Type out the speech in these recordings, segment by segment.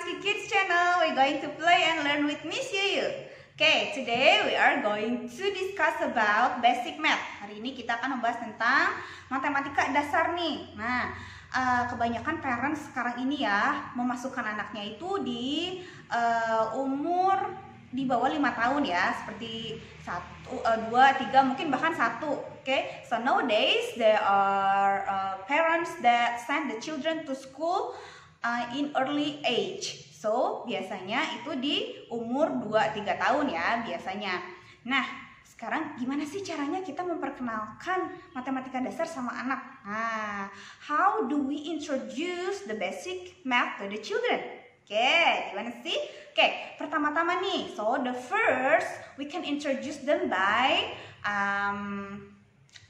Ski Kids channel. We're going to play and learn with Miss Yuyu. Okay, today we are going to discuss about basic math. Hari ini kita akan membahas tentang matematika dasar nih. Nah, kebanyakan parents sekarang ini ya memasukkan anaknya itu di umur di bawah 5 tahun ya, seperti 1, 2, 3, mungkin bahkan 1. Okay, so nowadays there are parents that send the children to school in early age. So biasanya itu di umur 2-3 tahun ya biasanya. Nah, sekarang gimana sih caranya kita memperkenalkan matematika dasar sama anak? Nah, how do we introduce the basic math to the children? Oke, gimana sih? Oke, pertama-tama nih, so the first we can introduce them by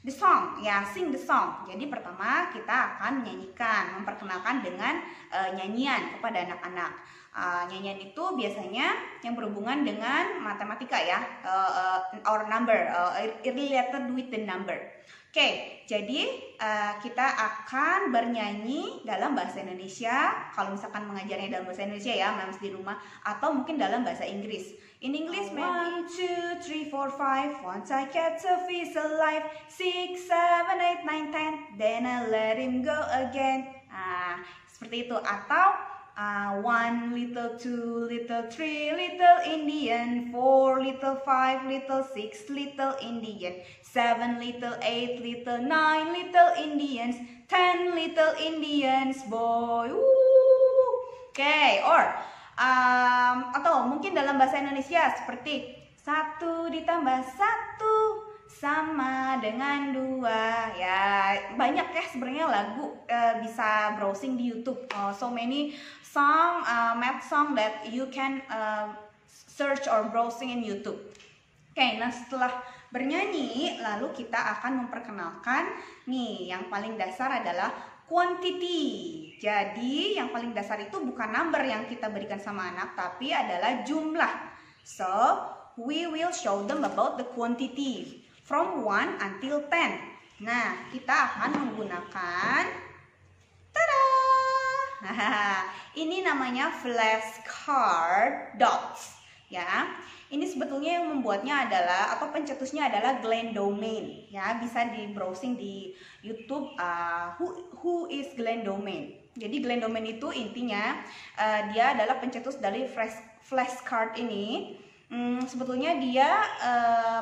the song, ya, sing the song. Jadi pertama kita akan menyanyikan, memperkenalkan dengan nyanyian kepada anak-anak. Nyanyian itu biasanya yang berhubungan dengan matematika ya, or number, related with the number. Oke, jadi kita akan bernyanyi dalam bahasa Indonesia. Kalau misalkan mengajarnya dalam bahasa Indonesia ya, Mams di rumah, atau mungkin dalam bahasa Inggris. In English, 1, 2, 3, 4, 5. Once I catch a fish alive, 6, 7, 8, 9, 10. Then I let him go again. Seperti itu. Atau 1 little, 2 little, 3 little Indian, 4 little, 5 little, 6 little Indian, 7 little, 8 little, 9 little Indians, 10 little Indians, boy. Okay, or atau mungkin dalam bahasa Indonesia seperti 1 ditambah 1 sama dengan 2 ya. Banyak ya sebenarnya lagu, bisa browsing di YouTube. So many song, math song that you can search or browsing in YouTube. Oke, nah setelah bernyanyi lalu kita akan memperkenalkan nih yang paling dasar adalah quantity. Jadi yang paling dasar itu bukan number yang kita berikan sama anak, tapi adalah jumlah. So we will show them about the quantity from 1 until 10. Nah, kita akan menggunakan ini namanya flashcard dots ya. Ini sebetulnya yang membuatnya adalah atau pencetusnya adalah Glenn Domain ya. Bisa di browsing di YouTube who is Glenn Domain. Jadi Glenn Domain itu intinya dia adalah pencetus dari flashcard ini. Sebetulnya dia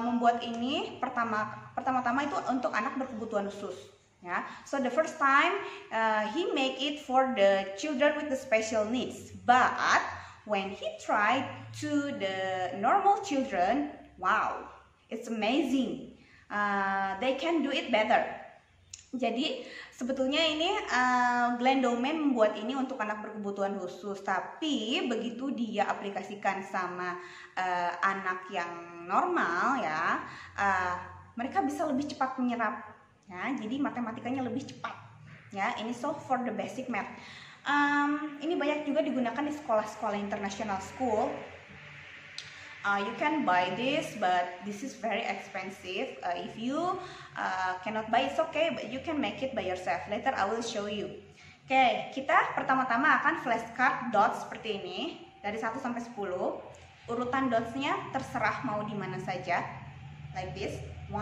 membuat ini pertama-tama itu untuk anak berkebutuhan khusus ya. So the first time he make it for the children with the special needs, but when he tried to the normal children, wow, it's amazing. They can do it better. Jadi sebetulnya ini Glenn Domain membuat ini untuk anak berkebutuhan khusus, tapi begitu dia aplikasikan sama anak yang normal ya, mereka bisa lebih cepat menyerap ya. Jadi matematikanya lebih cepat ya. Ini so for the basic math. Ini banyak juga digunakan di sekolah-sekolah international school. You can buy this, but this is very expensive. If you cannot buy, it's okay, but you can make it by yourself. Later I will show you. Oke, kita pertama-tama akan flashcard dots seperti ini dari 1 sampai 10. Urutan dotsnya terserah mau di mana saja. Like this. 1,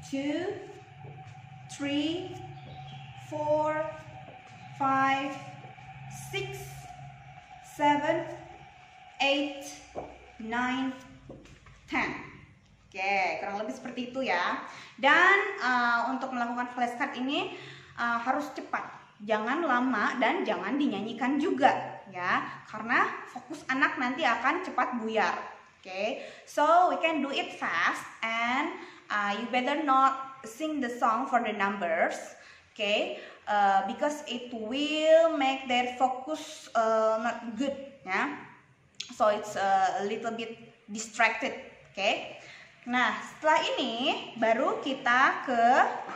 2, 3, 4, 5, 6, 7, 8, 9, 10. Oke, kurang lebih seperti itu ya. Dan untuk melakukan flashcard ini harus cepat, jangan lama dan jangan dinyanyikan juga ya, karena fokus anak nanti akan cepat buyar. Oke, so we can do it fast and you better not sing the song for the numbers. Okay, because it will make their focus not good ya. So it's a little bit distracted. Okay. Nah, setelah ini baru kita ke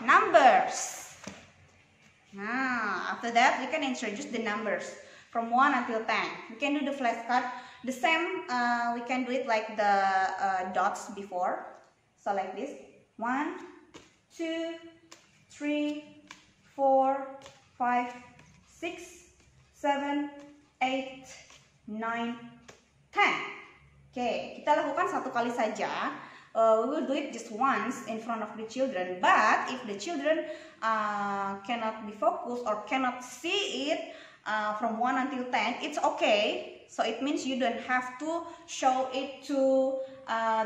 numbers. Nah, after that we can introduce the numbers from 1 until 10. We can do the flashcard the same. We can do it like the dots before. So like this. 1, 2, 3, 4, 5, 6, 7, 8, 9, 10. Oke, kita lakukan satu kali saja. We will do it just once in front of the children. But if the children cannot be focused or cannot see it from 1 until 10, it's okay. So it means you don't have to show it to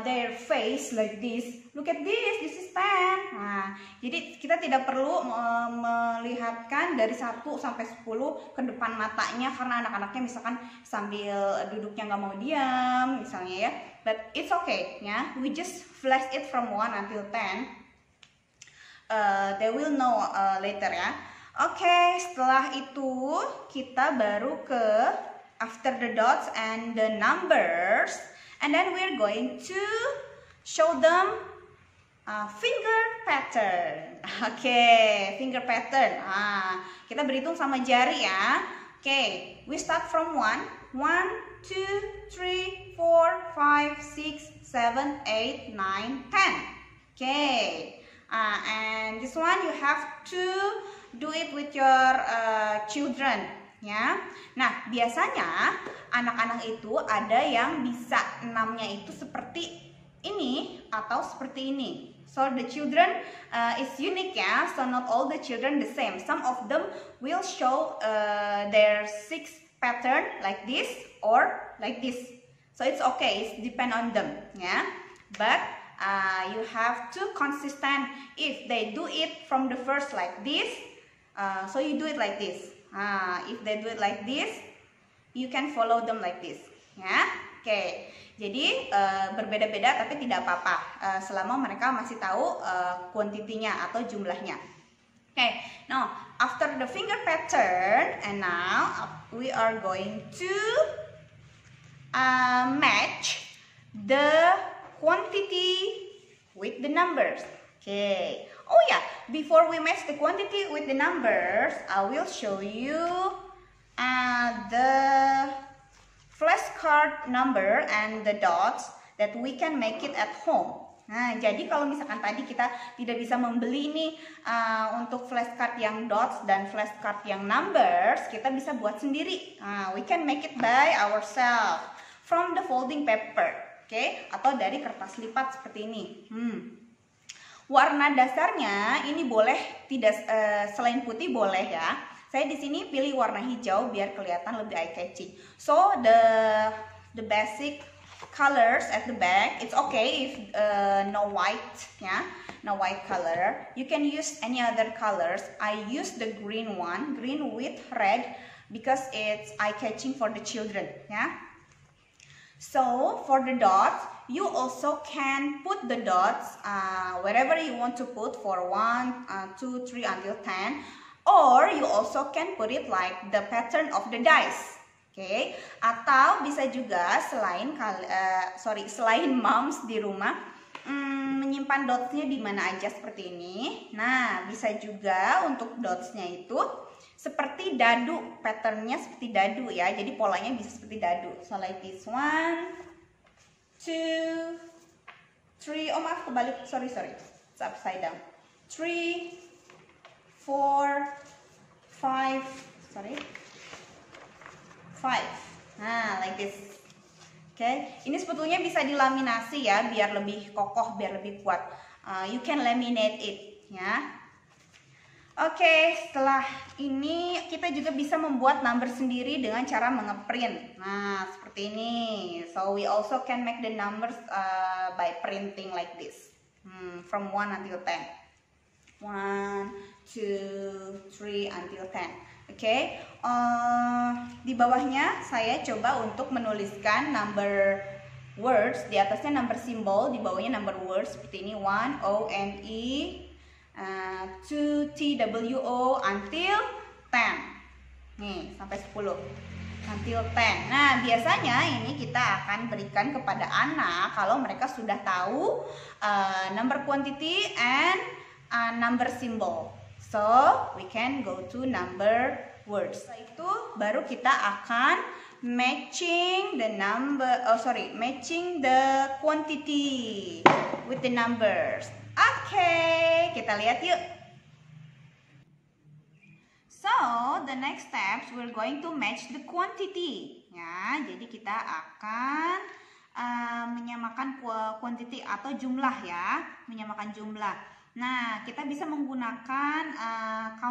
their face like this. Look at this is 10. Nah, jadi kita tidak perlu melihatkan dari 1 sampai 10 ke depan matanya, karena anak-anaknya misalkan sambil duduknya nggak mau diam misalnya ya. But it's okay ya. We just flash it from 1 until 10. They will know later ya. Oke, setelah itu kita baru ke after the dots and the numbers, and then we're going to show them finger pattern. Oke, finger pattern. Kita berhitung sama jari ya. Oke, we start from 1. 1, 2, 3, 4, 5, 6, 7, 8, 9, 10. Oke, and this one you have to do it with your children. Ya, nah biasanya anak-anak itu ada yang bisa 6-nya itu seperti ini atau seperti ini. So the children is unique ya. So not all the children the same. Some of them will show their 6 pattern like this or like this. So it's okay. It's depend on them ya. But you have to consistent. If they do it from the first like this, so you do it like this. If they do it like this, you can follow them like this ya. Oke, jadi berbeda-beda tapi tidak apa-apa selama mereka masih tahu kuantitinya atau jumlahnya. Oke, now after the finger pattern, and now we are going to match the quantity with the numbers. Okay. Oh yeah, before we match the quantity with the numbers, I will show you the flashcard number and the dots that we can make it at home. Nah, jadi kalau misalkan tadi kita tidak bisa membeli ini untuk flashcard yang dots dan flashcard yang numbers, kita bisa buat sendiri. We can make it by ourselves from the folding paper, okay? Atau dari kertas lipat seperti ini. Warna dasarnya ini boleh tidak selain putih boleh ya. Saya di sini pilih warna hijau biar kelihatan lebih eye catching. So the basic colors at the back, it's okay if no white ya, no white color. You can use any other colors. I use the green one, green with red, because it's eye catching for the children ya. So for the dots, you also can put the dots wherever you want to put for 1, 2, 3 until 10, or you also can put it like the pattern of the dice. Okay? Atau bisa juga selain moms di rumah menyimpan dotsnya di mana aja seperti ini. Nah, bisa juga untuk dotsnya itu seperti dadu, patternnya seperti dadu ya, jadi polanya bisa seperti dadu. So like this 1, 2, 3, oh maaf kebalik, sorry, it's upside down. 3, 4, 5, 5. Nah, like this. Oke, ini sebetulnya bisa dilaminasi ya, biar lebih kokoh, biar lebih kuat. You can laminate it ya. Oke, setelah ini kita juga bisa membuat number sendiri dengan cara mengeprint. Nah, seperti ini. So we also can make the numbers by printing like this. From 1 until 10. 1, 2, 3 until 10. Oke. Di bawahnya saya coba untuk menuliskan number words. Di atasnya number symbol, di bawahnya number words seperti ini. 1 O N E 2 TWO until 10. Nih, sampai 10. Until 10. Nah, biasanya ini kita akan berikan kepada anak kalau mereka sudah tahu number quantity and number symbol. So, we can go to number words. Setelah itu baru kita akan matching the quantity with the numbers. Oke, kita lihat yuk. So So, the next steps we're going to match the quantity. Ya, jadi kita akan menyamakan quantity atau jumlah ya, menyamakan jumlah. Nah, kita bisa menggunakan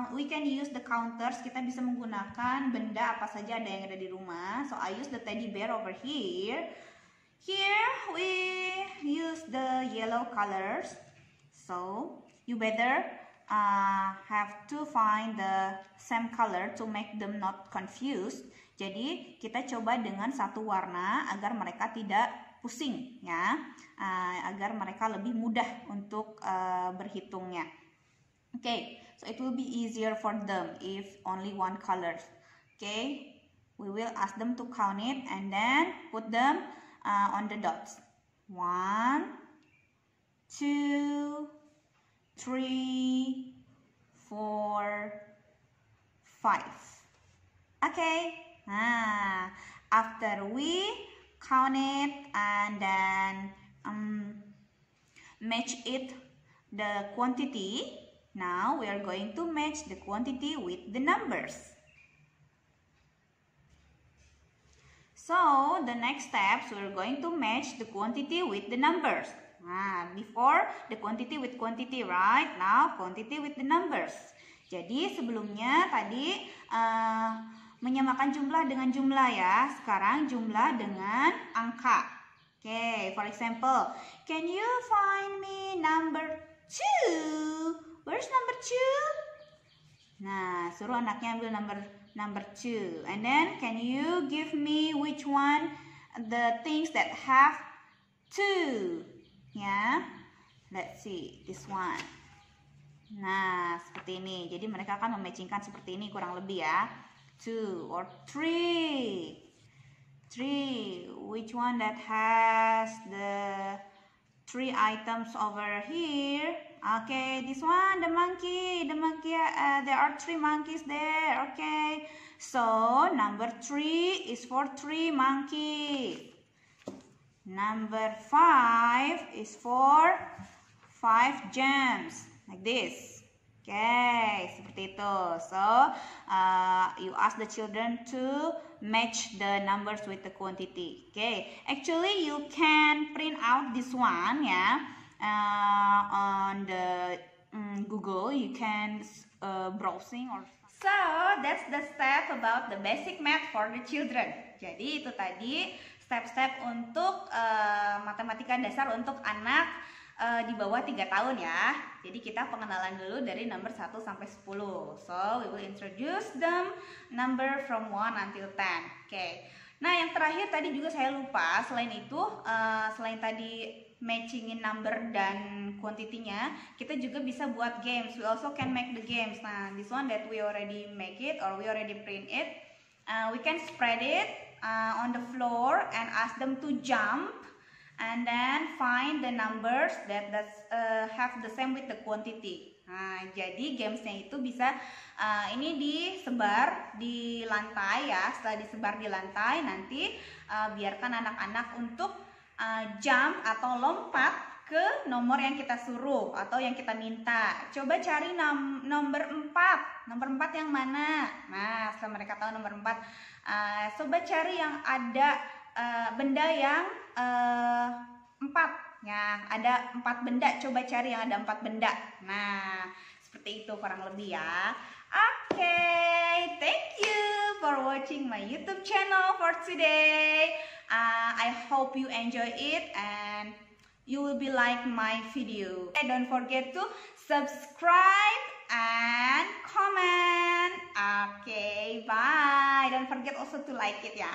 we can use the counters. Kita bisa menggunakan benda apa saja ada yang ada di rumah. So, I use the teddy bear over here. Here we use the yellow colors. So, you better have to find the same color to make them not confused. Jadi kita coba dengan satu warna agar mereka tidak pusing ya, agar mereka lebih mudah untuk berhitungnya. Okay, so it will be easier for them if only one color. Okay, we will ask them to count it and then put them on the dots. 1, 2, 3, 4, 5. Okay. Nah, after we count it and then match it the quantity, now we are going to match the quantity with the numbers. So, the next steps we are going to match the quantity with the numbers. Nah, before the quantity with quantity, right? Now, quantity with the numbers. Jadi, sebelumnya tadi menyamakan jumlah dengan jumlah ya. Sekarang jumlah dengan angka. Okay, for example, can you find me number 2? Where's number 2? Nah, suruh anaknya ambil number 2. And then, can you give me which one the things that have 2? Ya, let's see, this one. Nah, seperti ini. Jadi mereka akan mematchingkan seperti ini kurang lebih ya. 2 or 3. 3. Which one that has the 3 items over here? Okay, this one, the monkey. The monkey, there are 3 monkeys there. Okay, so number 3 is for 3 monkey. Number 5 is for 5 gems. Like this. Okay, seperti itu. So, you ask the children to match the numbers with the quantity. Okay, actually you can print out this one ya, on the Google. You can browsing or. So, that's the step about the basic math for the children. Jadi itu tadi step-step untuk matematika dasar untuk anak di bawah 3 tahun ya. Jadi kita pengenalan dulu dari number 1 sampai 10. So, we will introduce them number from 1 until 10. Okay. Nah, yang terakhir tadi juga saya lupa. Selain itu, selain tadi matchingin number dan quantity-nya, kita juga bisa buat games. We also can make the games. Nah, this one that we already make it or we already print it. We can spread it on the floor and ask them to jump. And then find the numbers that have the same with the quantity. Nah, jadi gamesnya itu bisa ini disebar di lantai ya. Setelah disebar di lantai, nanti biarkan anak-anak untuk jump atau lompat ke nomor yang kita suruh atau yang kita minta. Coba cari nomor 4. Nomor 4 yang mana? Nah, setelah mereka tahu nomor 4, coba cari yang ada benda yang 4 ya, ada 4 benda, coba cari yang ada 4 benda. Nah, seperti itu kurang lebih ya. Okay, thank you for watching my YouTube channel for today. I hope you enjoy it and you will be like my video. Don't forget to subscribe and comment. Okay, bye. Don't forget also to like it ya.